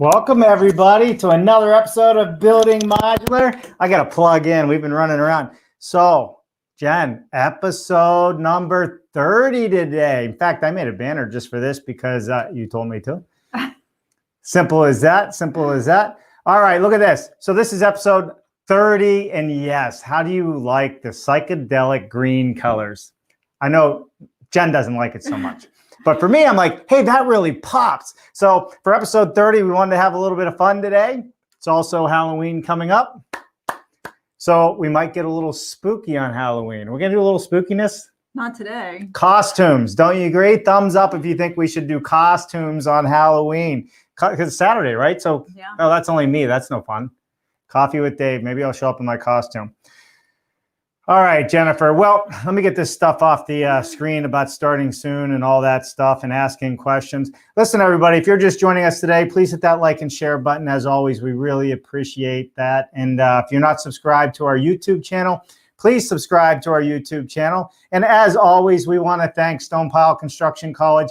Welcome everybody to another episode of Building Modular. I got to plug in. We've been running around. So, Jen, episode number 30 today. In fact, I made a banner just for this because you told me to. Simple as that. Simple as that. All right, look at this. So this is episode 30. And yes, how do you like the psychedelic green colors? I know Jen doesn't like it so much. But for me, I'm like, hey, that really pops. So for episode 30, we wanted to have a little bit of fun today. It's also Halloween coming up. So we might get a little spooky on Halloween. We're going to do a little spookiness. Not today. Costumes. Don't you agree? Thumbs up if you think we should do costumes on Halloween. Because it's Saturday, right? So, yeah. Oh, that's only me. That's no fun. Coffee with Dave. Maybe I'll show up in my costume. All right, Jennifer. Well, let me get this stuff off the screen about starting soon and all that stuff and asking questions. Listen, everybody, if you're just joining us today, please hit that like and share button. As always, we really appreciate that. And if you're not subscribed to our YouTube channel, please subscribe to our YouTube channel. And as always, we want to thank Stone Pile Construction College.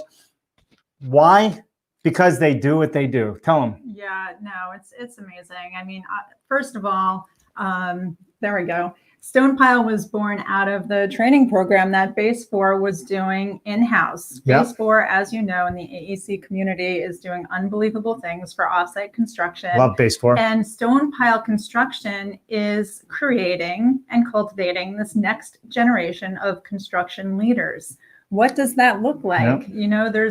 Why? Because they do what they do. Tell them. Yeah, no, it's amazing. I mean, first of all, there we go. Stone Pile was born out of the training program that Base 4 was doing in-house. Yep. Base 4, as you know, in the AEC community is doing unbelievable things for offsite construction. Love Base 4. And Stone Pile Construction is creating and cultivating this next generation of construction leaders. What does that look like? Yep. You know, there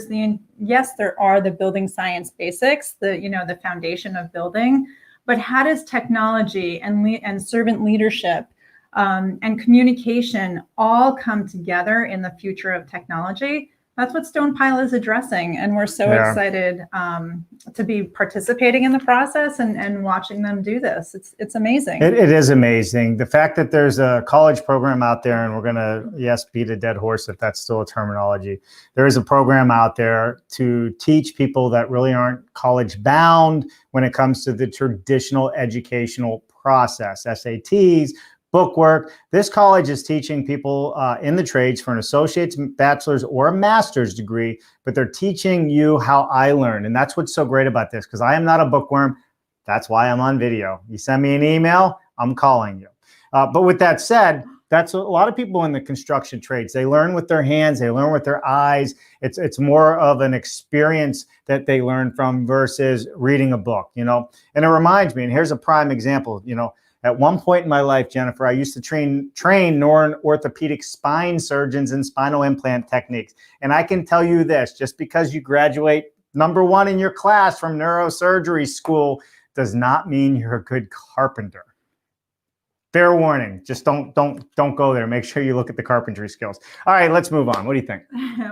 are the building science basics, the foundation of building, but how does technology and servant leadership and communication all come together in the future of technology? That's what Stone Pile is addressing. And we're so excited to be participating in the process and watching them do this. It's amazing. It is amazing. The fact that there's a college program out there, and we're going to, yes, beat a dead horse if that's still a terminology. There is a program out there to teach people that really aren't college bound when it comes to the traditional educational process, SATs, bookwork. This college is teaching people in the trades for an associate's, bachelor's, or a master's degree, but they're teaching you how I learn. And that's what's so great about this, because I am not a bookworm. That's why I'm on video. You send me an email, I'm calling you. But with that said, that's a lot of people in the construction trades. They learn with their hands, they learn with their eyes. It's more of an experience that they learn from versus reading a book, you know. And it reminds me, and here's a prime example, you know, at one point in my life, Jennifer, I used to train orthopedic spine surgeons in spinal implant techniques. And I can tell you this, just because you graduate #1 in your class from neurosurgery school does not mean you're a good carpenter. Fair warning, just don't go there. Make sure you look at the carpentry skills. All right, let's move on. What do you think?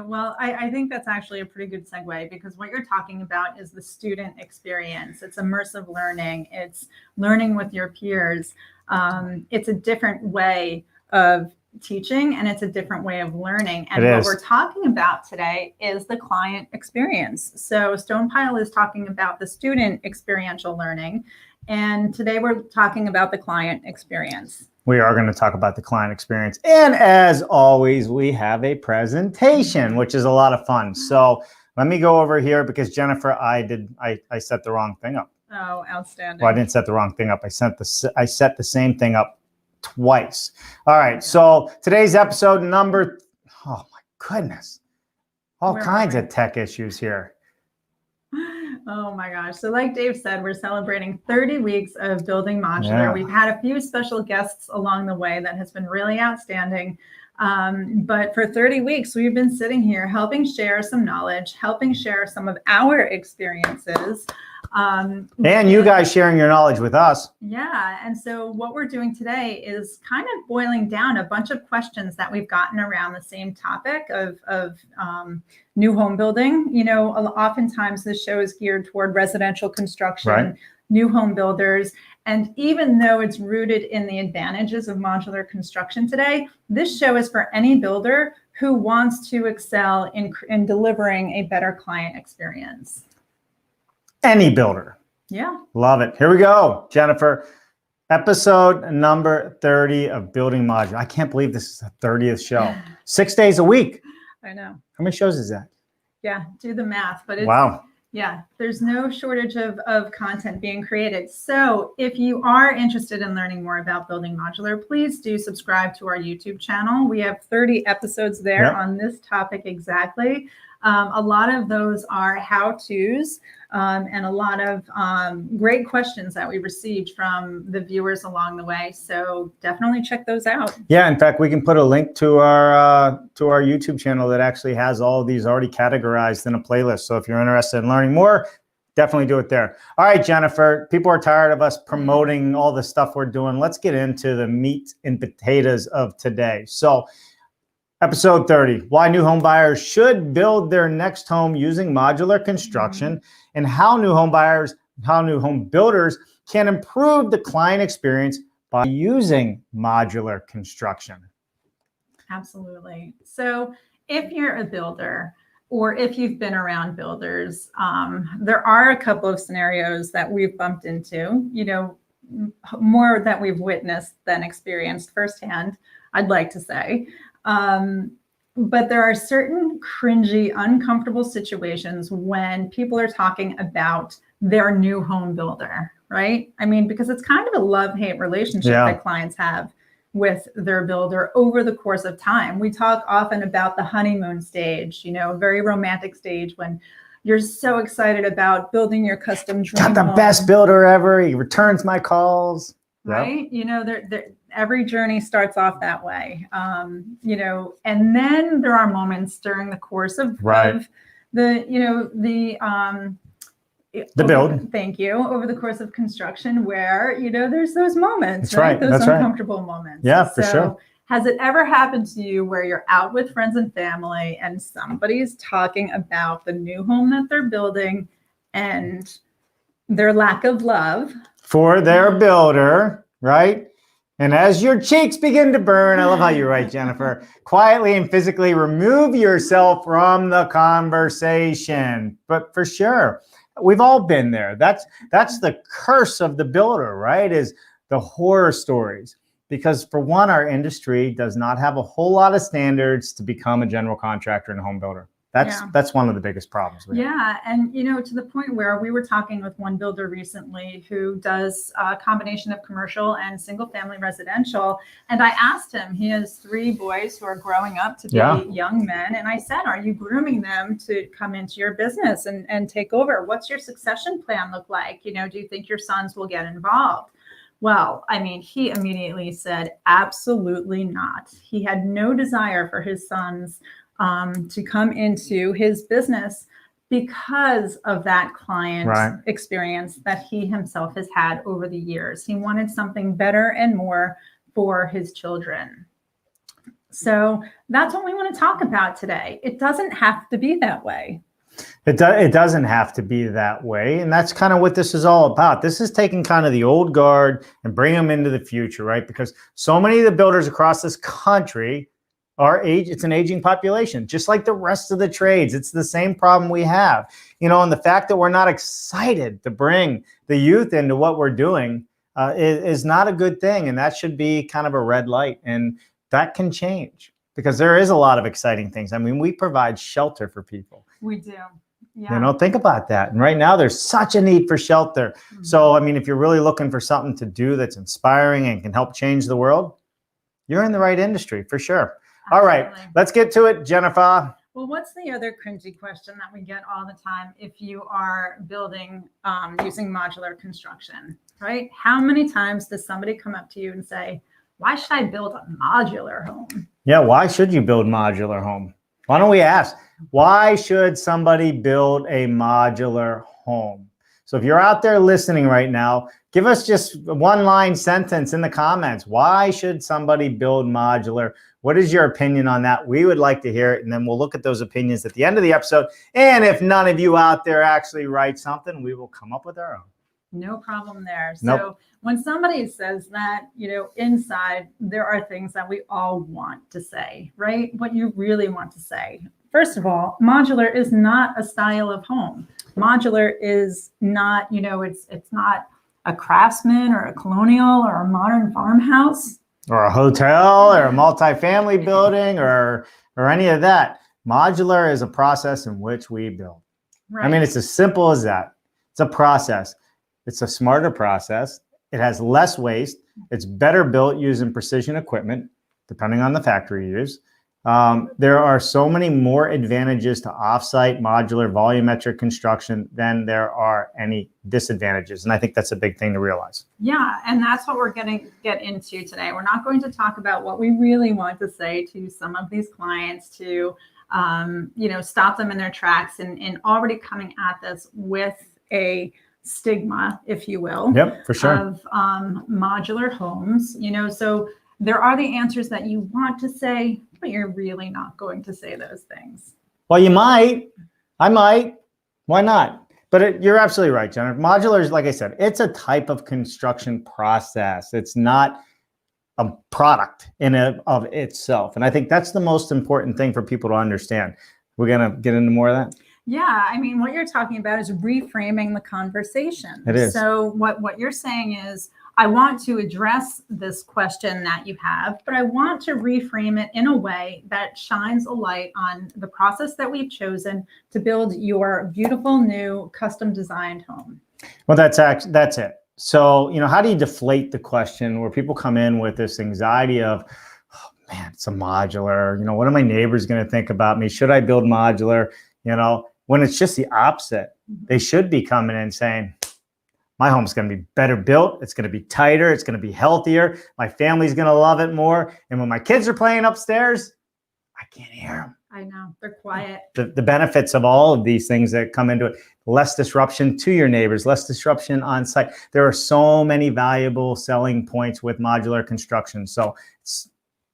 Well, I think that's actually a pretty good segue, because what you're talking about is the student experience. It's immersive learning. It's learning with your peers. It's a different way of teaching, and it's a different way of learning. And what we're talking about today is the client experience. So Stone Pile is talking about the student experiential learning. And today we're talking about the client experience. We are going to talk about the client experience. And as always, we have a presentation, which is a lot of fun. So let me go over here because Jennifer, I set the wrong thing up. Oh, outstanding. Well, I didn't set the wrong thing up. I set the same thing up twice. All right. So today's episode number, oh my goodness, all kinds of tech issues here. Oh my gosh. So like Dave said, we're celebrating 30 weeks of Building Modular. Yeah. We've had a few special guests along the way that has been really outstanding. But for 30 weeks, we've been sitting here helping share some knowledge, helping share some of our experiences. And you guys sharing your knowledge with us. Yeah. And so what we're doing today is kind of boiling down a bunch of questions that we've gotten around the same topic of new home building. You know, oftentimes this show is geared toward residential construction, new home builders. And even though it's rooted in the advantages of modular construction today, this show is for any builder who wants to excel in delivering a better client experience. Any builder. Yeah. Love it. Here we go, Jennifer. Episode number 30 of Building Modular. I can't believe this is the 30th show. 6 days a week. I know. How many shows is that? Yeah, do the math. But it's, wow. Yeah, there's no shortage of content being created. So if you are interested in learning more about Building Modular, please do subscribe to our YouTube channel. We have 30 episodes there on this topic exactly. A lot of those are how-tos and a lot of great questions that we received from the viewers along the way. So definitely check those out. Yeah, in fact, we can put a link to our YouTube channel that actually has all of these already categorized in a playlist. So if you're interested in learning more, definitely do it there. All right, Jennifer, people are tired of us promoting all the stuff we're doing. Let's get into the meat and potatoes of today. So episode 30, why new home buyers should build their next home using modular construction, and how new home builders can improve the client experience by using modular construction. Absolutely. So if you're a builder, or if you've been around builders, there are a couple of scenarios that we've bumped into, you know, more that we've witnessed than experienced firsthand, I'd like to say. But there are certain cringy, uncomfortable situations when people are talking about their new home builder, right? I mean, because it's kind of a love-hate relationship that clients have with their builder over the course of time. We talk often about the honeymoon stage, you know, a very romantic stage when you're so excited about building your custom dream home. Got the best builder ever. He returns my calls. Right? Yep. You know, every journey starts off that way. You know, and then there are moments during the course of the, you know, the build. Thank you. Over the course of construction where, you know, there's those moments, right? Those uncomfortable moments. Yeah, for sure. Has it ever happened to you where you're out with friends and family and somebody's talking about the new home that they're building and their lack of love for their builder, right? And as your cheeks begin to burn, I love how you write, Jennifer, quietly and physically remove yourself from the conversation. But for sure, we've all been there. That's the curse of the builder, right? Is the horror stories. Because for one, our industry does not have a whole lot of standards to become a general contractor and a home builder. That's one of the biggest problems. Yeah, and you know, to the point where we were talking with one builder recently who does a combination of commercial and single family residential. And I asked him, he has 3 boys who are growing up to be young men. And I said, are you grooming them to come into your business and take over? What's your succession plan look like? You know, do you think your sons will get involved? Well, I mean, he immediately said, absolutely not. He had no desire for his sons to come into his business because of that client experience that he himself has had over the years. He wanted something better and more for his children. So that's what we want to talk about today. It doesn't have to be that way. It doesn't have to be that way. And that's kind of what this is all about. This is taking kind of the old guard and bring them into the future, right? Because so many of the builders across this country it's an aging population, just like the rest of the trades. It's the same problem we have, you know, and the fact that we're not excited to bring the youth into what we're doing is not a good thing. And that should be kind of a red light, and that can change because there is a lot of exciting things. I mean, we provide shelter for people. We do. Yeah. You know, think about that. And right now there's such a need for shelter. Mm-hmm. So, I mean, if you're really looking for something to do that's inspiring and can help change the world, you're in the right industry for sure. All right, let's get to it, Jennifer. Well, what's the other cringy question that we get all the time if you are building using modular construction, right? How many times does somebody come up to you and say, why should I build a modular home? Yeah, why should you build modular home? Why don't we ask, why should somebody build a modular home? So if you're out there listening right now, give us just a one-line sentence in the comments. Why should somebody build modular? What is your opinion on that? We would like to hear it, and then we'll look at those opinions at the end of the episode. And if none of you out there actually write something, we will come up with our own. No problem there. So when somebody says that, you know, inside there are things that we all want to say, right? What you really want to say. First of all, modular is not a style of home. Modular is not, you know, it's not a craftsman or a colonial or a modern farmhouse. Or a hotel or a multifamily building or any of that. Modular is a process in which we build. I mean, it's as simple as that. It's a process. It's a smarter process. It has less waste. It's better built using precision equipment, depending on the factory you use. There are so many more advantages to offsite, modular, volumetric construction than there are any disadvantages. And I think that's a big thing to realize. Yeah, and that's what we're going to get into today. We're not going to talk about what we really want to say to some of these clients to, stop them in their tracks and already coming at this with a stigma, if you will, yep, for sure, of modular homes. So there are the answers that you want to say, but you're really not going to say those things. Well, you might. I might. Why not? But you're absolutely right, Jennifer. Modular is, like I said, it's a type of construction process. It's not a product in and of itself. And I think that's the most important thing for people to understand. We're going to get into more of that. Yeah, I mean, what you're talking about is reframing the conversation. It is. So what you're saying is, I want to address this question that you have, but I want to reframe it in a way that shines a light on the process that we've chosen to build your beautiful new custom designed home. Well, that's it. So, how do you deflate the question where people come in with this anxiety of, oh, man, it's a modular, what are my neighbors going to think about me? Should I build modular? When it's just the opposite. They should be coming in saying, my home's going to be better built. It's going to be tighter. It's going to be healthier. My family's going to love it more. And when my kids are playing upstairs, I can't hear them. I know, they're quiet. The benefits of all of these things that come into it, less disruption to your neighbors, less disruption on site. There are so many valuable selling points with modular construction. So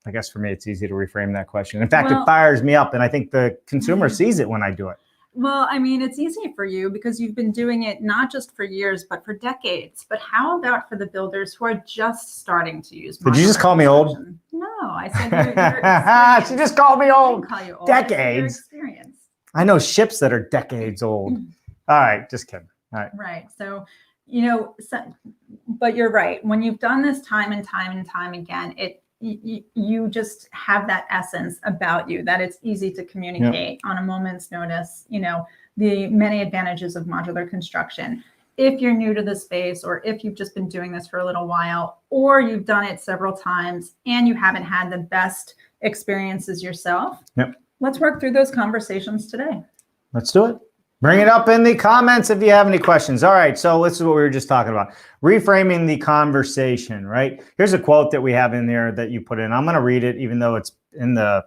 I guess for me, it's easy to reframe that question. In fact, it fires me up. And I think the consumer sees it when I do it. Well, I mean, it's easy for you because you've been doing it not just for years, but for decades. But how about for the builders who are just starting to use modular? Did you just call me old? No, I said you're she just called me old. I didn't call you old. Decades. Experience. I know ships that are decades old. All right, just kidding. All right. Right. So, but you're right. When you've done this time and time and time again, you just have that essence about you that it's easy to communicate on a moment's notice, the many advantages of modular construction. If you're new to the space, or if you've just been doing this for a little while, or you've done it several times and you haven't had the best experiences yourself, let's work through those conversations today. Let's do it. Bring it up in the comments if you have any questions. All right, so this is what we were just talking about. Reframing the conversation, right? Here's a quote that we have in there that you put in. I'm going to read it, even though it's in the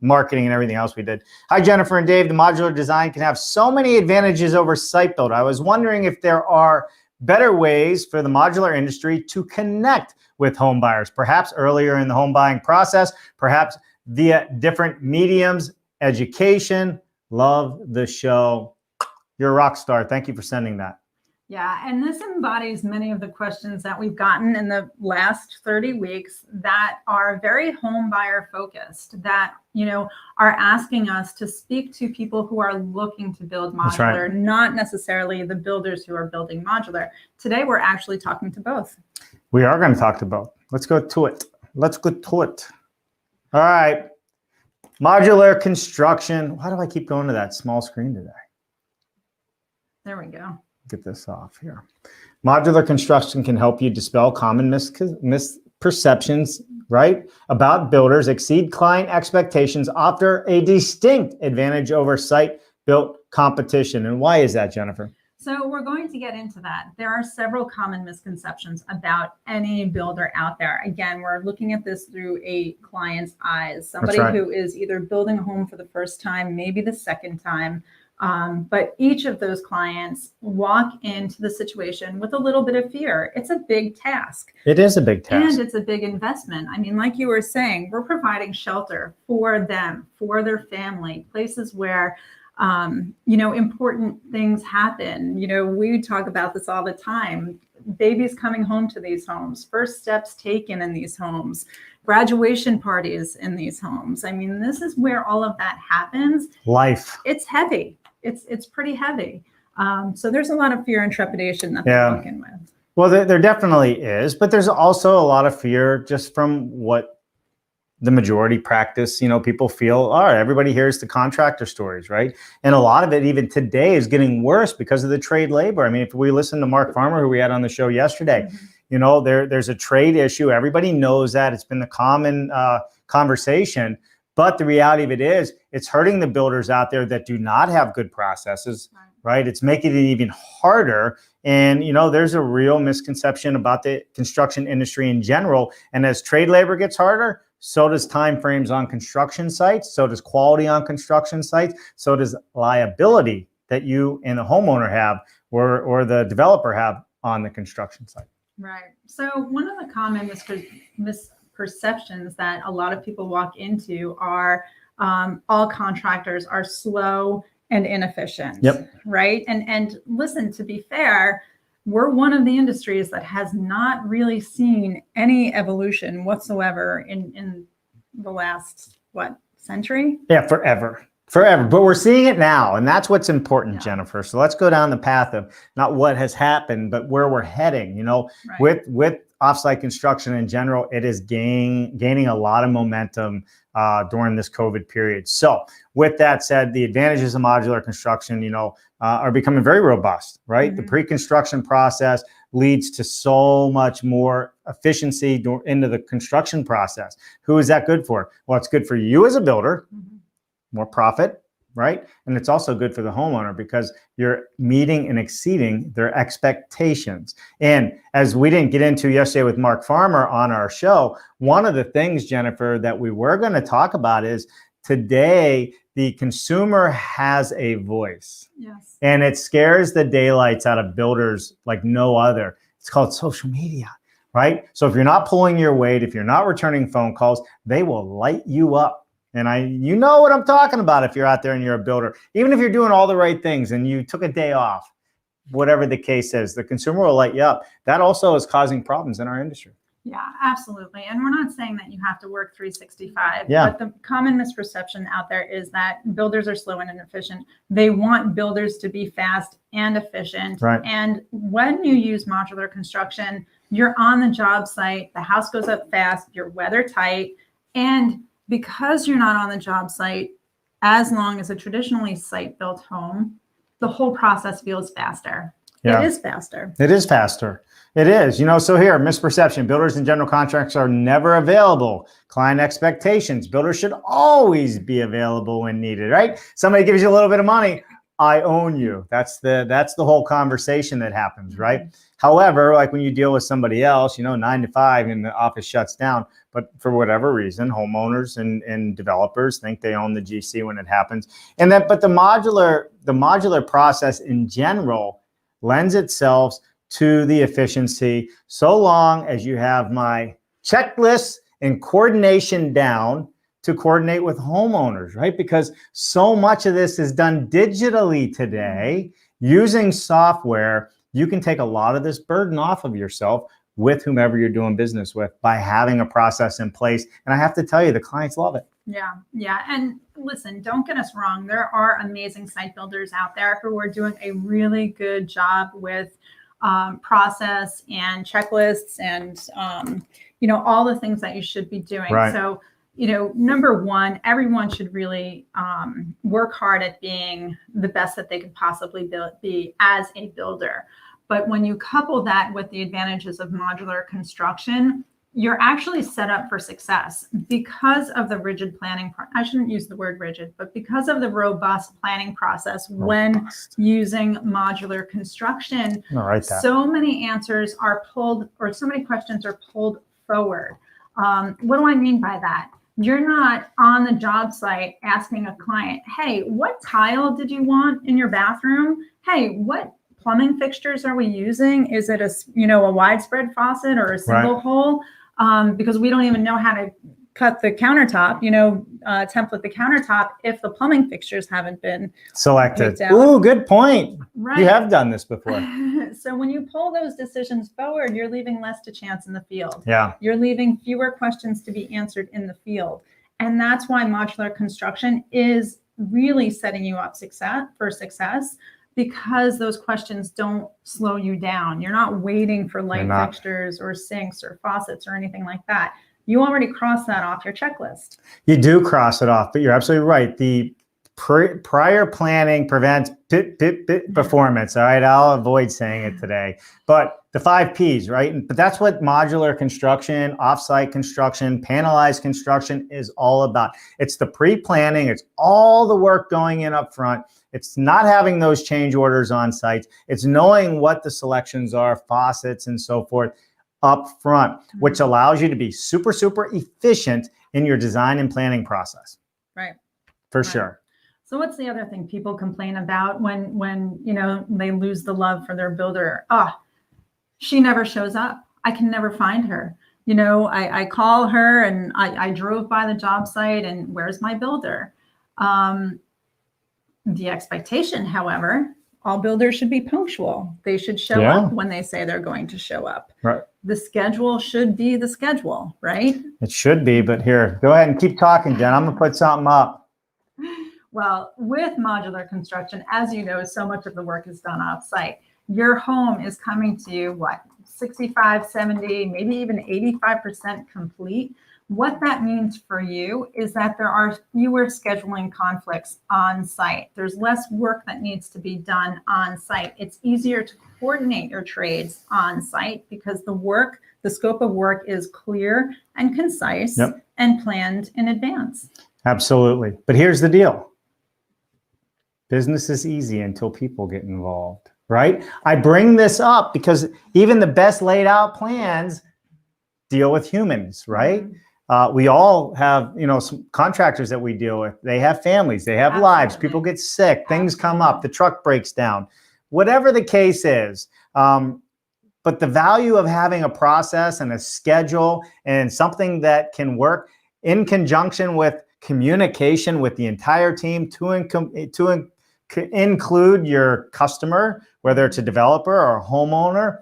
marketing and everything else we did. Hi, Jennifer and Dave. The modular design can have so many advantages over site build. I was wondering if there are better ways for the modular industry to connect with home buyers, perhaps earlier in the home buying process, perhaps via different mediums, education. Love the show. You're a rock star. Thank you for sending that. Yeah, and this embodies many of the questions that we've gotten in the last 30 weeks that are very home buyer focused, that, are asking us to speak to people who are looking to build modular, not necessarily the builders who are building modular. Today, we're actually talking to both. We are going to talk to both. Let's go to it. All right. Modular construction. Why do I keep going to that small screen today? There we go. Get this off here. Modular construction can help you dispel common misperceptions, right, about builders, exceed client expectations, offer a distinct advantage over site-built competition. And why is that, Jennifer? So we're going to get into that. There are several common misconceptions about any builder out there. Again, we're looking at this through a client's eyes, somebody who is either building a home for the first time, maybe the second time. But each of those clients walk into the situation with a little bit of fear. It's a big task. It is a big task. And it's a big investment. I mean, like you were saying, we're providing shelter for them, for their family, places where, important things happen. We talk about this all the time. Babies coming home to these homes, first steps taken in these homes, graduation parties in these homes. I mean, this is where all of that happens. Life. It's heavy. It's pretty heavy. So there's a lot of fear and trepidation that they're working with. Well, there definitely is, but there's also a lot of fear just from what the majority practice, people feel, all right, everybody hears the contractor stories, right? And a lot of it even today is getting worse because of the trade labor. I mean, if we listen to Mark Farmer, who we had on the show yesterday, there's a trade issue. Everybody knows that. It's been the common conversation. But the reality of it is, it's hurting the builders out there that do not have good processes, right? It's making it even harder. And, there's a real misconception about the construction industry in general. And as trade labor gets harder, so does timeframes on construction sites, so does quality on construction sites, so does liability that you and the homeowner have or the developer have on the construction site. Right. So one of the common misperceptions that a lot of people walk into are all contractors are slow and inefficient. Yep. Right. And listen, to be fair, we're one of the industries that has not really seen any evolution whatsoever in the last, century? Yeah, forever. But we're seeing it now. And that's what's important, Jennifer. So let's go down the path of not what has happened, but where we're heading. With offsite construction in general, it is gaining a lot of momentum during this COVID period. So with that said, the advantages of modular construction, are becoming very robust, right? The pre-construction process leads to so much more efficiency into the construction process. Who is that good for? Well, it's good for you as a builder, more profit, right? And it's also good for the homeowner because you're meeting and exceeding their expectations. And as we didn't get into yesterday with Mark Farmer on our show, one of the things, Jennifer, that we were going to talk about is today, the consumer has a voice. Yes. And it scares the daylights out of builders like no other. It's called social media, right? So if you're not pulling your weight, if you're not returning phone calls, they will light you up. And you know what I'm talking about if you're out there and you're a builder. Even if you're doing all the right things and you took a day off, whatever the case is, the consumer will light you up. That also is causing problems in our industry. Yeah, absolutely. And we're not saying that you have to work 365. Yeah. But the common misperception out there is that builders are slow and inefficient. They want builders to be fast and efficient. Right. And when you use modular construction, you're on the job site, the house goes up fast, you're weather tight. And because you're not on the job site as long as a traditionally site-built home, the whole process feels faster. Yeah. It is faster. It is faster. It is. So here, misperception. Builders and general contractors are never available. Client expectations. Builders should always be available when needed, right? Somebody gives you a little bit of money, I own you. That's the whole conversation that happens, right? However, like when you deal with somebody else, 9 to 5 and the office shuts down, but for whatever reason, homeowners and developers think they own the GC when it happens. But the modular process in general lends itself to the efficiency so long as you have my checklists and coordination down to coordinate with homeowners, right? Because so much of this is done digitally today using software. You can take a lot of this burden off of yourself with whomever you're doing business with by having a process in place. And I have to tell you, the clients love it. Yeah. And listen, don't get us wrong. There are amazing site builders out there who are doing a really good job with process and checklists and, all the things that you should be doing. Right. So, number one, everyone should really work hard at being the best that they could possibly be as a builder. But when you couple that with the advantages of modular construction, you're actually set up for success because of the rigid planning. I shouldn't use the word rigid, but because of the robust planning process when using modular construction, so many answers are pulled, or so many questions are pulled forward. What do I mean by that? You're not on the job site asking a client, hey, what tile did you want in your bathroom? Hey, what plumbing fixtures are we using? Is it a widespread faucet or a single hole? Because we don't even know how to cut the countertop, template the countertop if the plumbing fixtures haven't been selected. Ooh, good point. Right. You have done this before. So when you pull those decisions forward, you're leaving less to chance in the field. Yeah. You're leaving fewer questions to be answered in the field. And that's why modular construction is really setting you up for success, because those questions don't slow you down. You're not waiting for light fixtures or sinks or faucets or anything like that. You already crossed that off your checklist. You do cross it off, but you're absolutely right. The prior planning prevents performance. All right, I'll avoid saying it today. But the 5 Ps, right? But that's what modular construction, offsite construction, panelized construction is all about. It's the pre-planning. It's all the work going in up front. It's not having those change orders on site. It's knowing what the selections are, faucets and so forth up front, which allows you to be super, super efficient in your design and planning process. Right. For sure. So what's the other thing people complain about when you know, they lose the love for their builder? She never shows up. I can never find her. You know, I call her and I drove by the job site and where's my builder? The expectation, however, all builders should be punctual. They should show up when they say they're going to show up. Right. The schedule should be the schedule, right? It should be, but here, go ahead and keep talking, Jen. I'm gonna put something up. Well, with modular construction, as you know, so much of the work is done off-site. Your home is coming to you, what, 65, 70, maybe even 85% complete. What that means for you is that there are fewer scheduling conflicts on site. There's less work that needs to be done on site. It's easier to coordinate your trades on site because the scope of work is clear and concise and planned in advance. Absolutely. But here's the deal. Business is easy until people get involved, right? I bring this up because even the best laid out plans deal with humans, right? We all have, you know, some contractors that we deal with. They have families, they have lives, people get sick, things come up, the truck breaks down, whatever the case is. But the value of having a process and a schedule and something that can work in conjunction with communication with the entire team to include your customer, whether it's a developer or a homeowner,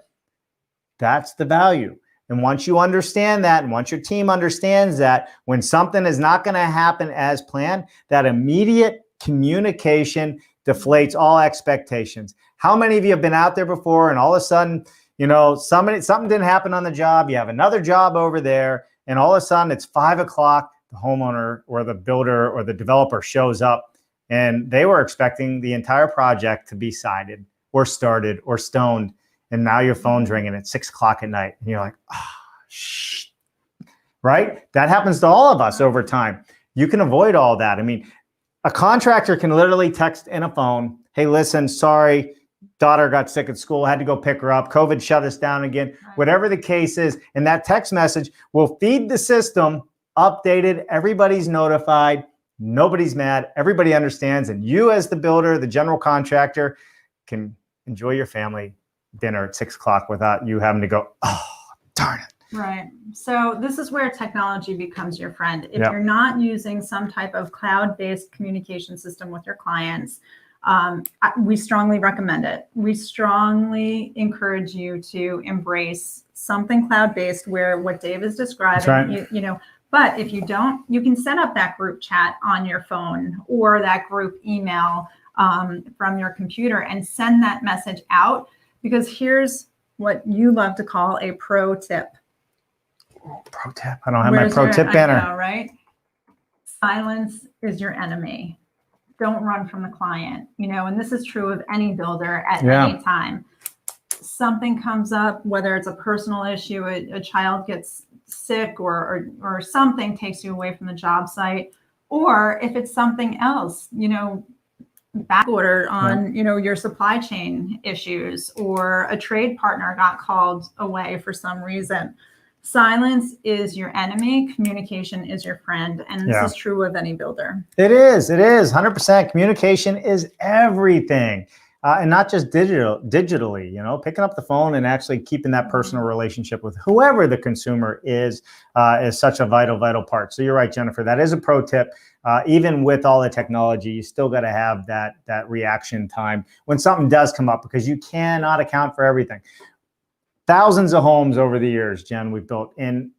that's the value. And once you understand that, and once your team understands that, when something is not going to happen as planned, that immediate communication deflates all expectations. How many of you have been out there before and all of a sudden, you know, something didn't happen on the job, you have another job over there, and all of a sudden it's 5 o'clock, the homeowner or the builder or the developer shows up and they were expecting the entire project to be sided or started or stoned. And now your phone's ringing at 6 o'clock at night. And you're like, shh, right? That happens to all of us over time. You can avoid all that. I mean, a contractor can literally text in a phone, hey, listen, sorry, daughter got sick at school, had to go pick her up. COVID shut us down again, whatever the case is. And that text message will feed the system, updated, everybody's notified, nobody's mad, everybody understands. And you as the builder, the general contractor, can enjoy your family dinner at 6 o'clock without you having to go, oh, darn it. Right. So this is where technology becomes your friend. If you're not using some type of cloud-based communication system with your clients, we strongly recommend it. We strongly encourage you to embrace something cloud-based where what Dave is describing, you know, but if you don't, you can set up that group chat on your phone or that group email from your computer and send that message out. Because here's what you love to call a pro tip. Pro tip. I don't have my pro tip banner. I know, right? Silence is your enemy. Don't run from the client. You know, and this is true of any builder at any time. Something comes up, whether it's a personal issue, a child gets sick or something takes you away from the job site, or if it's something else, you know, back order on, you know, your supply chain issues, or a trade partner got called away for some reason. Silence is your enemy. Communication is your friend. And this is true of any builder. It is 100%. Communication is everything. And not just digitally, you know, picking up the phone and actually keeping that personal relationship with whoever the consumer is such a vital part. So you're right, Jennifer, that is a pro tip. Even with all the technology, you still got to have that reaction time when something does come up, because you cannot account for everything. Thousands of homes over the years, Jen, we've built, and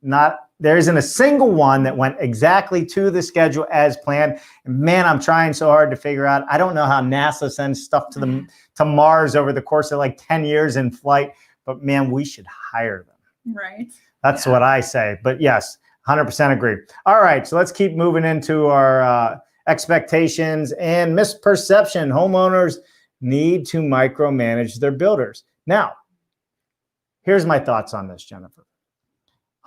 there isn't a single one that went exactly to the schedule as planned. And man, I'm trying so hard to figure out. I don't know how NASA sends stuff to Mars over the course of like 10 years in flight, but man, we should hire them. Right. That's what I say. But yes, 100% agree. All right, so let's keep moving into our expectations and misperception. Homeowners need to micromanage their builders. Now, here's my thoughts on this, Jennifer.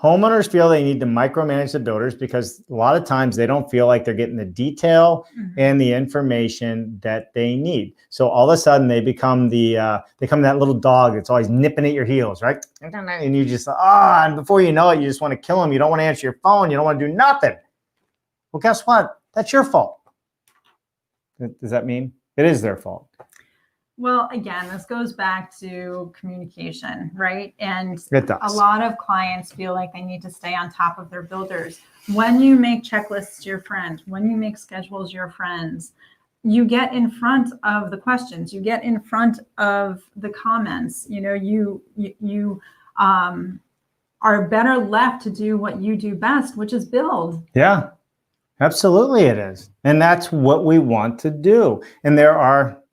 Homeowners feel they need to micromanage the builders because a lot of times they don't feel like they're getting the detail and the information that they need. So all of a sudden they become that little dog that's always nipping at your heels, right? And you just, and before you know it, you just want to kill them. You don't want to answer your phone. You don't want to do nothing. Well, guess what? That's your fault. Does that mean it is their fault? Well, again, this goes back to communication, right? And it does. A lot of clients feel like they need to stay on top of their builders. When you make checklists your friend, when you make schedules your friends, you get in front of the questions, you get in front of the comments. You know, you are better left to do what you do best, which is build. Yeah, absolutely it is. And that's what we want to do. And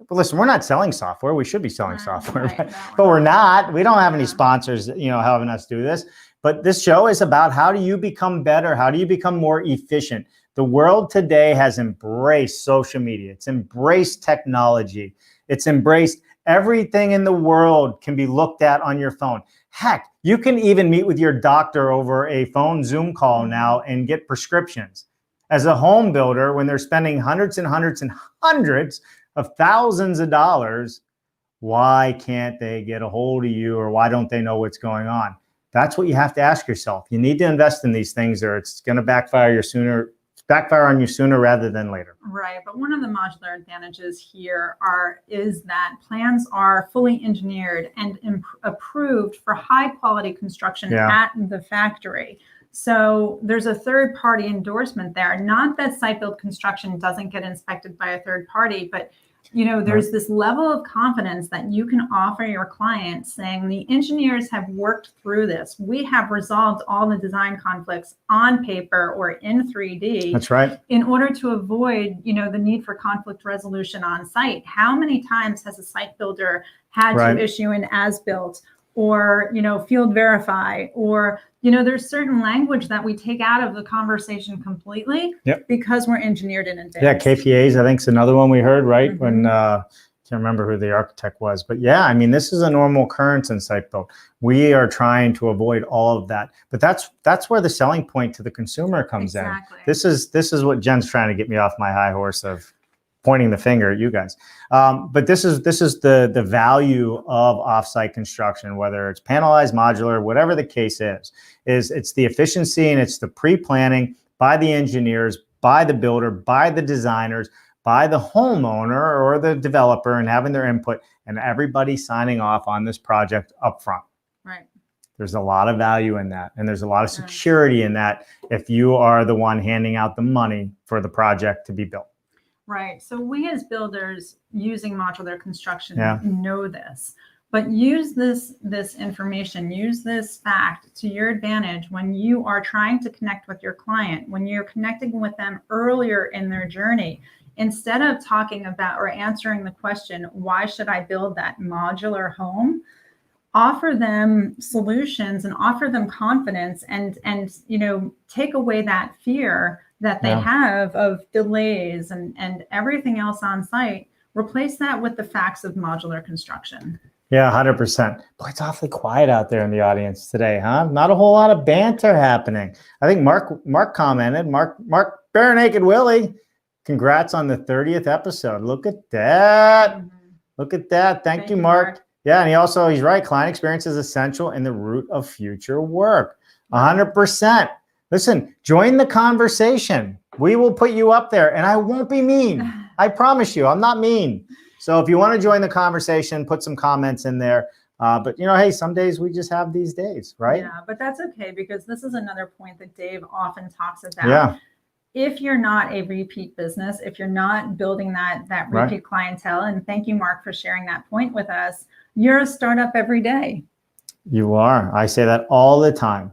but listen, we're not selling software. We should be selling software, right? But we're not. We don't have any sponsors, having us do this. But this show is about how do you become better? How do you become more efficient? The world today has embraced social media. It's embraced technology. It's embraced everything in the world can be looked at on your phone. Heck, you can even meet with your doctor over a phone Zoom call now and get prescriptions. As a home builder, when they're spending hundreds and hundreds and hundreds of thousands of dollars, why can't they get a hold of you, or why don't they know what's going on? That's what you have to ask yourself. You need to invest in these things, or it's going to backfire on you sooner rather than later. Right, but one of the modular advantages here is that plans are fully engineered and approved for high quality construction at the factory. So there's a third party endorsement there. Not that site build construction doesn't get inspected by a third party, but there's this level of confidence that you can offer your client saying the engineers have worked through this. We have resolved all the design conflicts on paper or in 3D. That's right. In order to avoid, the need for conflict resolution on site. How many times has a site builder had to issue an as-built or, field verify, or, there's certain language that we take out of the conversation completely because we're engineered in advance. Yeah, KPAs, I think, is another one we heard, right? When, can't remember who the architect was, but yeah, I mean, this is a normal occurrence in site build. We are trying to avoid all of that, but that's where the selling point to the consumer comes in. This is what Jen's trying to get me off my high horse of pointing the finger at you guys. But this is the value of offsite construction, whether it's panelized, modular, whatever the case is it's the efficiency and it's the pre-planning by the engineers, by the builder, by the designers, by the homeowner or the developer, and having their input, and everybody signing off on this project up front. Right. There's a lot of value in that, and there's a lot of security in that if you are the one handing out the money for the project to be built. Right. So we as builders using modular construction know this, but use this information, use this fact to your advantage when you are trying to connect with your client, when you're connecting with them earlier in their journey. Instead of talking about or answering the question, why should I build that modular home? Offer them solutions and offer them confidence and take away that fear that they have of delays and everything else on site. Replace that with the facts of modular construction. Yeah, 100%. Boy, it's awfully quiet out there in the audience today, huh? Not a whole lot of banter happening. I think Mark commented, Mark Bare Naked Willie, congrats on the 30th episode. Look at that. Look at that. Thank you, Mark. Yeah, and he's right. Client experience is essential in the root of future work. 100%. Listen, join the conversation. We will put you up there, and I won't be mean. I promise you, I'm not mean. So if you want to join the conversation, put some comments in there. But hey, some days we just have these days, right? Yeah, but that's okay, because this is another point that Dave often talks about. Yeah. If you're not a repeat business, if you're not building that repeat clientele, and thank you, Mark, for sharing that point with us, you're a startup every day. You are. I say that all the time.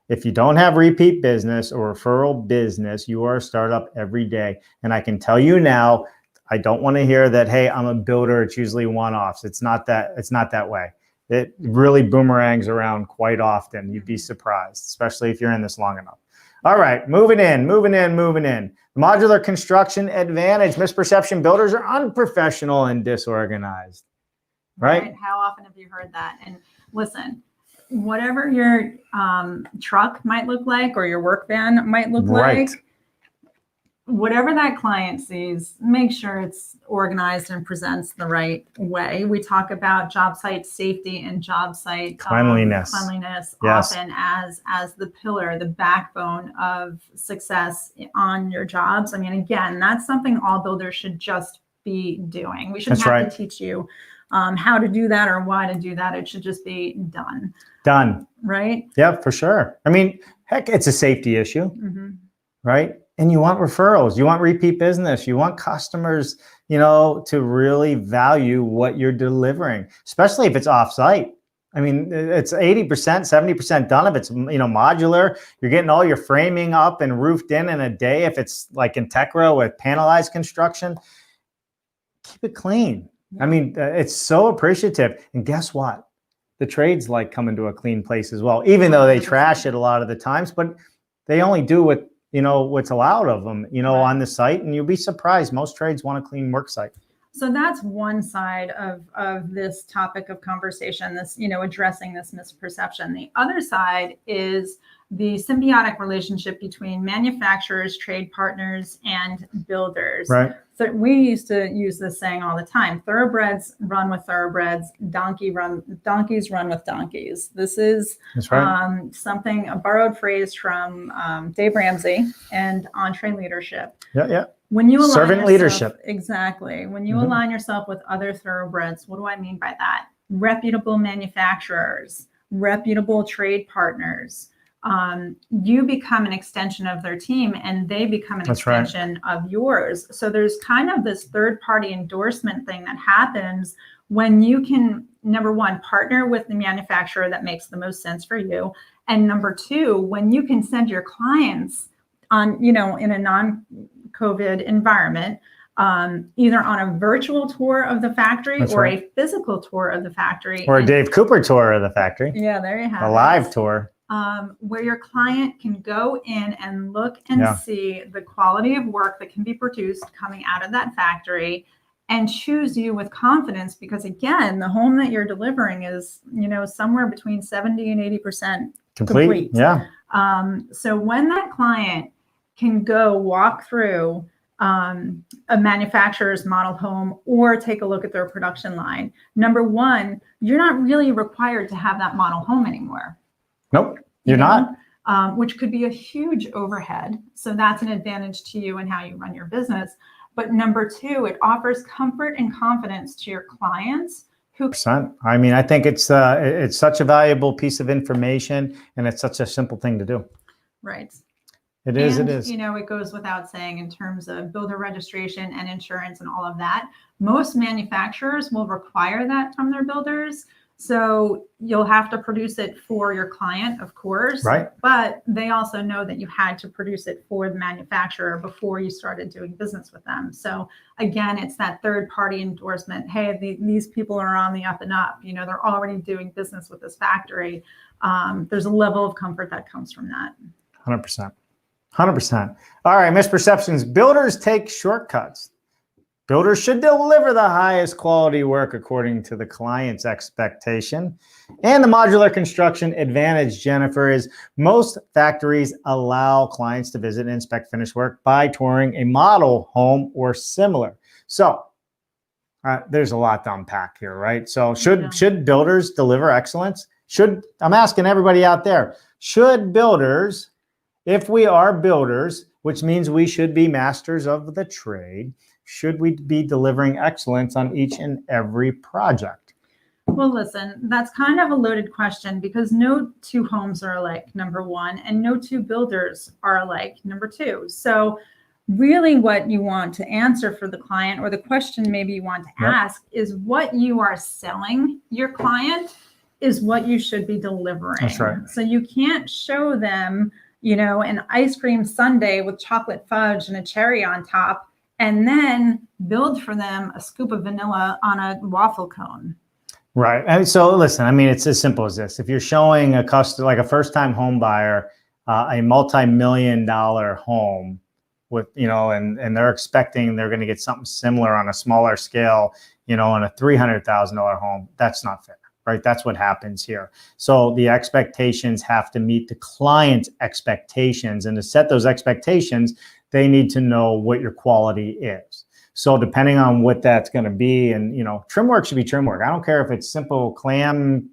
If you don't have repeat business or referral business, you are a startup every day. And I can tell you now, I don't want to hear that, hey, I'm a builder. It's usually one-offs. It's not that way. It really boomerangs around quite often. You'd be surprised, especially if you're in this long enough. All right, moving in. Modular construction advantage. Misperception: builders are unprofessional and disorganized. Right? How often have you heard that? And listen, whatever your truck might look like or your work van might look like, whatever that client sees, make sure it's organized and presents the right way. We talk about job site safety and job site cleanliness often as the pillar, the backbone of success on your jobs. I mean, again, that's something all builders should just be doing. We shouldn't have to teach you how to do that or why to do that. It should just be done. Right? Yeah, for sure. I mean, heck, it's a safety issue, right? And you want referrals, you want repeat business, you want customers, to really value what you're delivering, especially if it's offsite. I mean, it's 80%, 70% done if it's, modular. You're getting all your framing up and roofed in a day. If it's like in Tekra with panelized construction, keep it clean. I mean, it's so appreciative. And guess what? The trades like coming to a clean place as well, even though they trash it a lot of the times, but they only do what, what's allowed of them, on the site. And you'll be surprised. Most trades want a clean work site. So that's one side of this topic of conversation, this, addressing this misperception. The other side is the symbiotic relationship between manufacturers, trade partners, and builders. Right. So we used to use this saying all the time: thoroughbreds run with thoroughbreds, donkeys run with donkeys. This is a borrowed phrase from Dave Ramsey and EntreLeadership. Yeah. When you align servant leadership. Exactly. When you align yourself with other thoroughbreds, what do I mean by that? Reputable manufacturers, reputable trade partners. You become an extension of their team and they become an extension of yours. So there's kind of this third-party endorsement thing that happens when you can, number one, partner with the manufacturer that makes the most sense for you. And number two, when you can send your clients on, in a non-COVID environment, either on a virtual tour of the factory or a physical tour of the factory. Or a Dave Cooper tour of the factory. Yeah, there you have it. A live tour. Where your client can go in and look and see the quality of work that can be produced coming out of that factory and choose you with confidence, because again, the home that you're delivering is, somewhere between 70 and 80% complete. Yeah. So when that client can go walk through a manufacturer's model home or take a look at their production line, number one, you're not really required to have that model home anymore. Nope, you're not. Which could be a huge overhead. So that's an advantage to you and how you run your business. But number two, it offers comfort and confidence to your clients. I mean, I think it's such a valuable piece of information, and it's such a simple thing to do. Right. It is. It goes without saying in terms of builder registration and insurance and all of that. Most manufacturers will require that from their builders. So you'll have to produce it for your client, of course, right? But they also know that you had to produce it for the manufacturer before you started doing business with them. So again, it's that third party endorsement. Hey, these people are on the up and up. They're already doing business with this factory. There's a level of comfort that comes from that. 100%. 100%. All right, misperceptions. Builders take shortcuts. Builders should deliver the highest quality work according to the client's expectation. And the modular construction advantage, Jennifer, is most factories allow clients to visit and inspect finished work by touring a model home or similar. So there's a lot to unpack here, right? So should builders deliver excellence? I'm asking everybody out there, should builders, if we are builders, which means we should be masters of the trade, should we be delivering excellence on each and every project? Well, listen, that's kind of a loaded question because no two homes are alike, number one, and no two builders are alike, number two. So really what you want to answer for the client, or the question maybe you want to ask, is what you are selling your client is what you should be delivering. That's right. So you can't show them, an ice cream sundae with chocolate fudge and a cherry on top, and then build for them a scoop of vanilla on a waffle cone. Right. And so listen, I mean, it's as simple as this. If you're showing a customer, like a first-time home buyer, a multi-million-dollar home with, and they're expecting they're going to get something similar on a smaller scale, in a $300,000 home. That's not fair, right? That's what happens here. So the expectations have to meet the client's expectations, and to set those expectations, they need to know what your quality is. So depending on what that's going to be, and trim work should be trim work. I don't care if it's simple clam,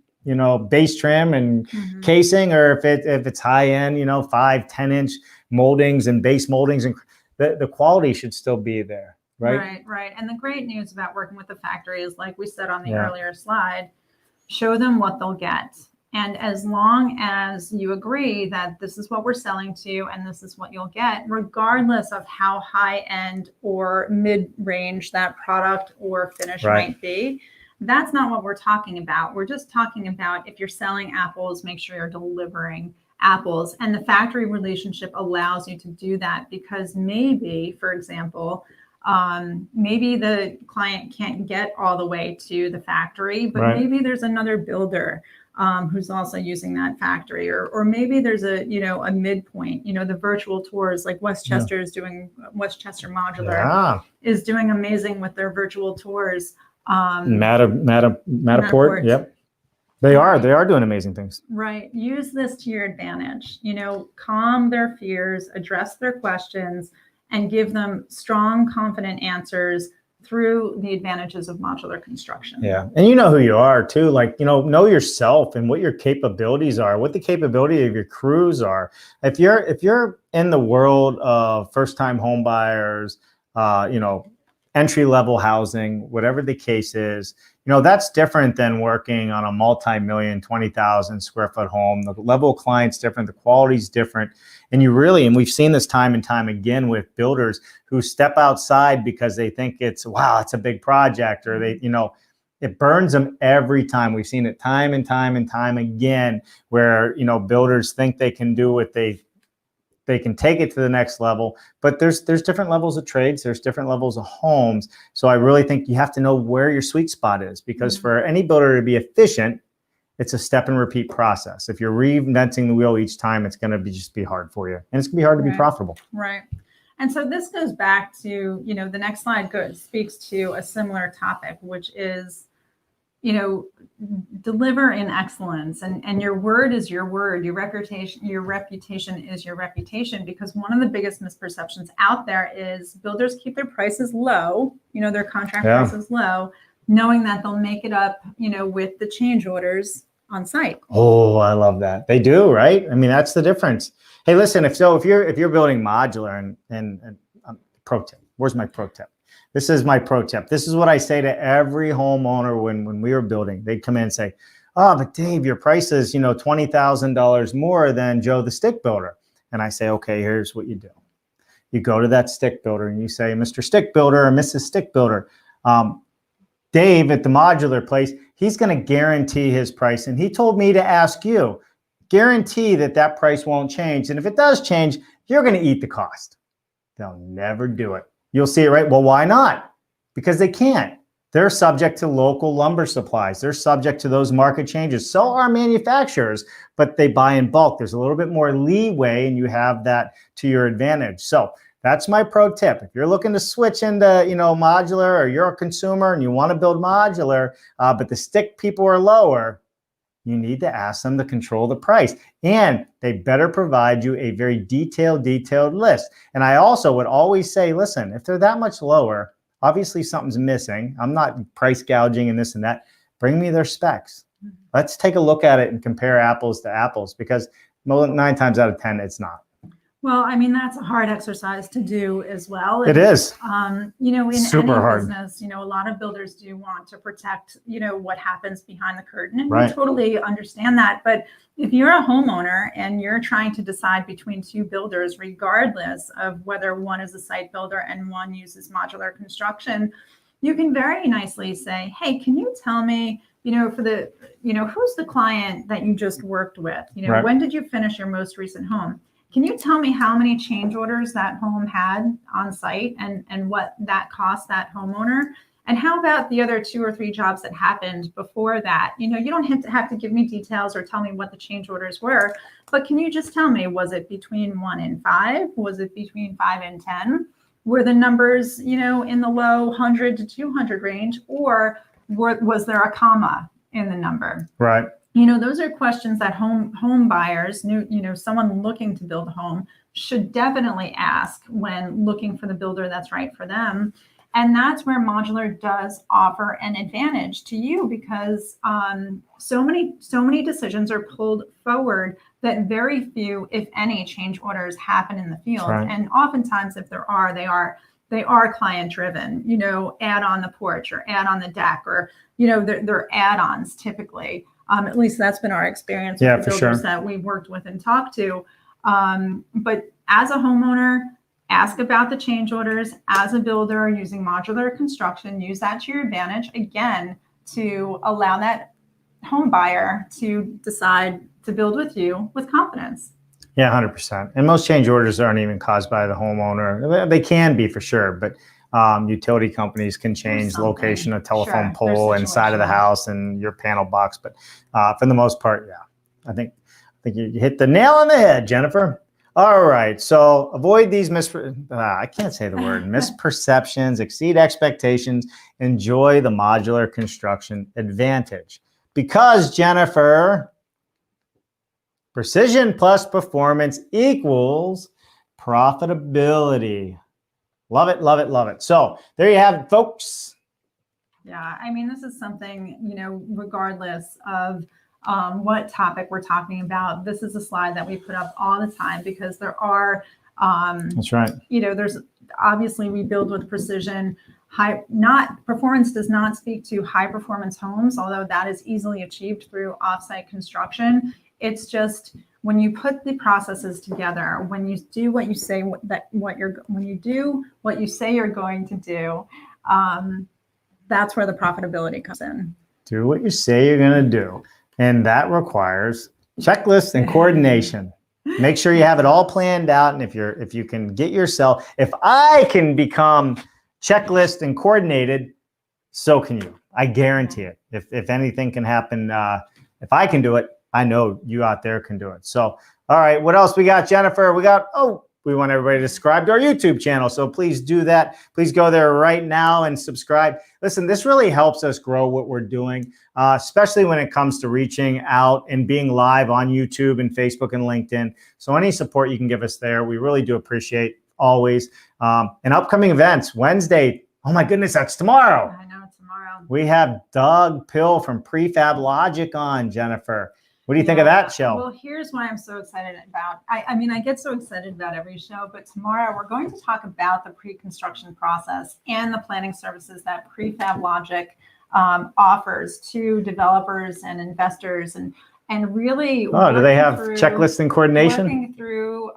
base trim and casing, or if it's high end, 5-10 inch moldings and base moldings, and the quality should still be there, right? Right. And the great news about working with the factory is, like we said on the earlier slide, show them what they'll get. And as long as you agree that this is what we're selling to and this is what you'll get, regardless of how high end or mid-range that product or finish might be, that's not what we're talking about. We're just talking about, if you're selling apples, make sure you're delivering apples. And the factory relationship allows you to do that, because maybe, for example, maybe the client can't get all the way to the factory, but maybe there's another builder who's also using that factory, or maybe there's a midpoint. The virtual tours, like Westchester is doing, Westchester Modular is doing amazing with their virtual tours. Matterport, yep. They are doing amazing things. Right. Use this to your advantage. Calm their fears, address their questions, and give them strong, confident answers through the advantages of modular construction. Yeah. And you know who you are too. Like, know yourself and what your capabilities are, what the capability of your crews are. If you're in the world of first-time home buyers, entry-level housing, whatever the case is, that's different than working on a multi-million, 20,000 square foot home. The level of client's different, the quality's different. And we've seen this time and time again with builders who step outside because they think it's a big project, or it burns them every time. We've seen it time and time and time again, where, builders think they can do what they can take it to the next level, but there's different levels of trades, there's different levels of homes. So I really think you have to know where your sweet spot is, because for any builder to be efficient, it's a step and repeat process. If you're reinventing the wheel each time, it's going to just be hard for you, and it's going to be hard to be profitable. Right. And so this goes back to, the next slide speaks to a similar topic, which is, deliver in excellence, and your word is your word. Your reputation is your reputation, because one of the biggest misperceptions out there is builders keep their prices low, their contract prices low, knowing that they'll make it up, with the change orders on site. Oh, I love that. They do, right? I mean, that's the difference. Hey, listen, if you're building modular, and pro tip, where's my pro tip? This is my pro tip. This is what I say to every homeowner when we were building. They'd come in and say, "Oh, but Dave, your price is, $20,000 more than Joe the stick builder." And I say, "Okay, here's what you do. You go to that stick builder and you say, Mr. Stick Builder or Mrs. Stick Builder, Dave at the modular place, he's going to guarantee his price. And he told me to ask you, guarantee that price won't change. And if it does change, you're going to eat the cost." They'll never do it. You'll see it, right? Well, why not? Because they can't. They're subject to local lumber supplies. They're subject to those market changes. So are manufacturers, but they buy in bulk. There's a little bit more leeway, and you have that to your advantage. So that's my pro tip. If you're looking to switch into, modular, or you're a consumer and you want to build modular, but the stick people are lower, you need to ask them to control the price, and they better provide you a very detailed list. And I also would always say, listen, if they're that much lower, obviously something's missing. I'm not price gouging and this and that. Bring me their specs. Let's take a look at it and compare apples to apples, because 9 times out of 10, it's not. Well, I mean, that's a hard exercise to do as well. It is. In super any hard business, a lot of builders do want to protect, what happens behind the curtain. And we totally understand that. But if you're a homeowner and you're trying to decide between two builders, regardless of whether one is a site builder and one uses modular construction, you can very nicely say, hey, can you tell me, who's the client that you just worked with? When did you finish your most recent home? Can you tell me how many change orders that home had on site, and what that cost that homeowner? And how about the other 2 or 3 jobs that happened before that? You know, you don't have to give me details or tell me what the change orders were, but can you just tell me, was it between 1 and 5? Was it between 5 and 10? Were the numbers, you know, in the low 100 to 200 range, or was there a comma in the number? Right. You know, those are questions that home buyers, someone looking to build a home should definitely ask when looking for the builder that's right for them. And that's where modular does offer an advantage to you, because so many decisions are pulled forward that very few, if any, change orders happen in the field. Right. And oftentimes, if there are, they are client driven. You know, add on the porch or add on the deck, or they're add-ons typically. At least that's been our experience with the builders that we've worked with and talked to. But as a homeowner, ask about the change orders. As a builder using modular construction, use that to your advantage, again, to allow that home buyer to decide to build with you with confidence. Yeah, 100%. And most change orders aren't even caused by the homeowner. They can be for sure, but utility companies can change the location of telephone pole inside of the house and your panel box. But for the most part, yeah, I think you hit the nail on the head, Jennifer. All right, so avoid these I can't say the word, misperceptions, exceed expectations, enjoy the modular construction advantage. Because, Jennifer, precision plus performance equals profitability. Love it, love it, love it. So there you have it, folks. Yeah, I mean, this is something, regardless of what topic we're talking about, this is a slide that we put up all the time, because there are, that's right. There's obviously, we build with precision. Performance does not speak to high performance homes, although that is easily achieved through offsite construction. It's just when you put the processes together, when you do what you say when you do what you say you're going to do, that's where the profitability comes in. Do what you say you're going to do. And that requires checklists and coordination. Make sure you have it all planned out. And if you can get yourself, if I can become checklist and coordinated, so can you. I guarantee it. If anything can happen, if I can do it, I know you out there can do it. So, all right, what else we got, Jennifer? We want everybody to subscribe to our YouTube channel. So please do that. Please go there right now and subscribe. Listen, this really helps us grow what we're doing, especially when it comes to reaching out and being live on YouTube and Facebook and LinkedIn. So any support you can give us there, we really do appreciate always. And upcoming events, Wednesday. Oh my goodness, that's tomorrow. I know, tomorrow. We have Doug Pill from Prefab Logic on, Jennifer. What do you think of that show? Well, here's what I'm so excited about. I mean, I get so excited about every show, but tomorrow we're going to talk about the pre-construction process and the planning services that Prefab Logic offers to developers and investors, and really. Do they have checklists and coordination? Working through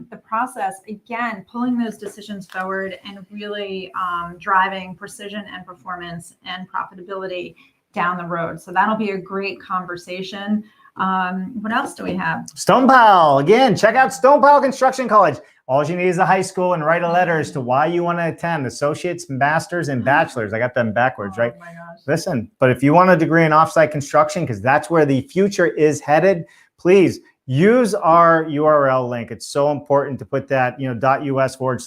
the process, again, pulling those decisions forward and really driving precision and performance and profitability down the road. So that'll be a great conversation. What else do we have? Stone Pile. Again, check out Stone Pile Construction College. All you need is a high school and write a letter as to why you want to attend. Associates, masters, and bachelors. I got them backwards, right? Oh my gosh. Listen, but if you want a degree in offsite construction, because that's where the future is headed, please use our URL link. It's so important to put that, .us/DCL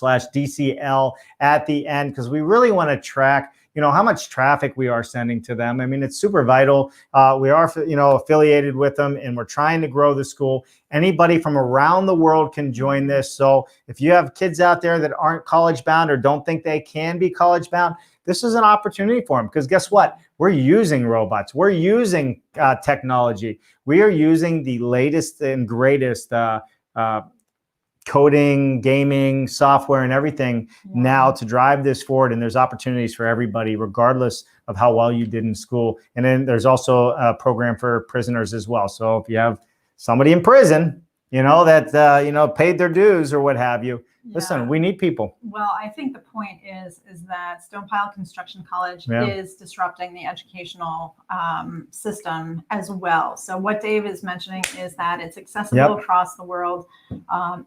at the end, because we really want to track how much traffic we are sending to them. I mean, it's super vital. We are, affiliated with them, and we're trying to grow the school. Anybody from around the world can join this. So if you have kids out there that aren't college bound or don't think they can be college bound, this is an opportunity for them, because guess what? We're using robots. We're using technology. We are using the latest and greatest coding, gaming, software, and everything now to drive this forward. And there's opportunities for everybody, regardless of how well you did in school. And then there's also a program for prisoners as well. So if you have somebody in prison, that, paid their dues or what have you, listen, we need people. Well, I think the point is that Stone Pile Construction College is disrupting the educational system as well. So what Dave is mentioning is that it's accessible across the world.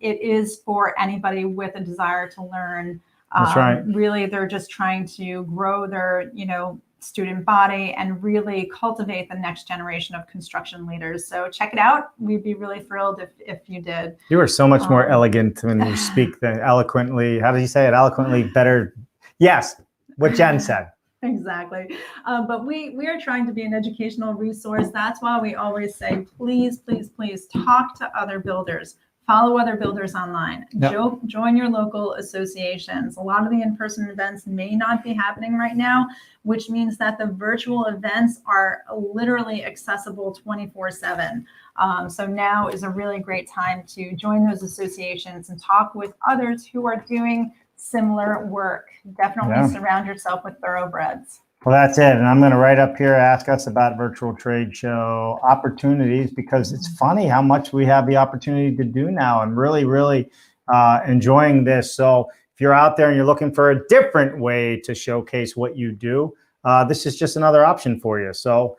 It is for anybody with a desire to learn. That's right. Really, they're just trying to grow their, student body and really cultivate the next generation of construction leaders. So check it out. We'd be really thrilled if you did. You are so much more elegant when you speak than eloquently. How did you say it? Eloquently better. Yes, what Jen said. Exactly. But we are trying to be an educational resource. That's why we always say, please, please, please talk to other builders. Follow other builders online. Yep. Join your local associations. A lot of the in-person events may not be happening right now, which means that the virtual events are literally accessible 24/7. So now is a really great time to join those associations and talk with others who are doing similar work. Definitely surround yourself with thoroughbreds. Well, that's it. And I'm going to write up here, ask us about virtual trade show opportunities, because it's funny how much we have the opportunity to do now, and really, really enjoying this. So if you're out there and you're looking for a different way to showcase what you do, this is just another option for you. So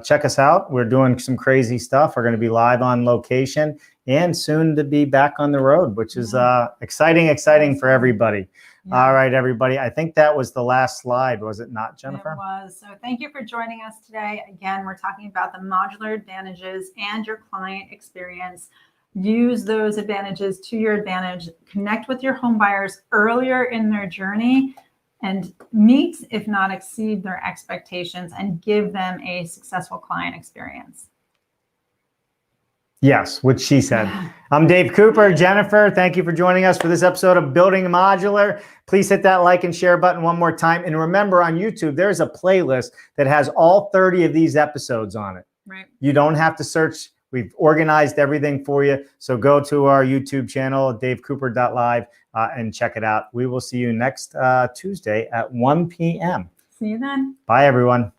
check us out. We're doing some crazy stuff. We're going to be live on location and soon to be back on the road, which is exciting for everybody. Yeah. All right, everybody. I think that was the last slide, was it not, Jennifer? It was. So thank you for joining us today. Again, we're talking about the modular advantages and your client experience. Use those advantages to your advantage. Connect with your home buyers earlier in their journey and meet, if not exceed, their expectations and give them a successful client experience. Yes, which she said. I'm Dave Cooper. Jennifer, thank you for joining us for this episode of Building Modular. Please hit that like and share button one more time. And remember, on YouTube, there's a playlist that has all 30 of these episodes on it. Right. You don't have to search. We've organized everything for you. So go to our YouTube channel, davecooper.live, and check it out. We will see you next Tuesday at 1 p.m. See you then. Bye, everyone.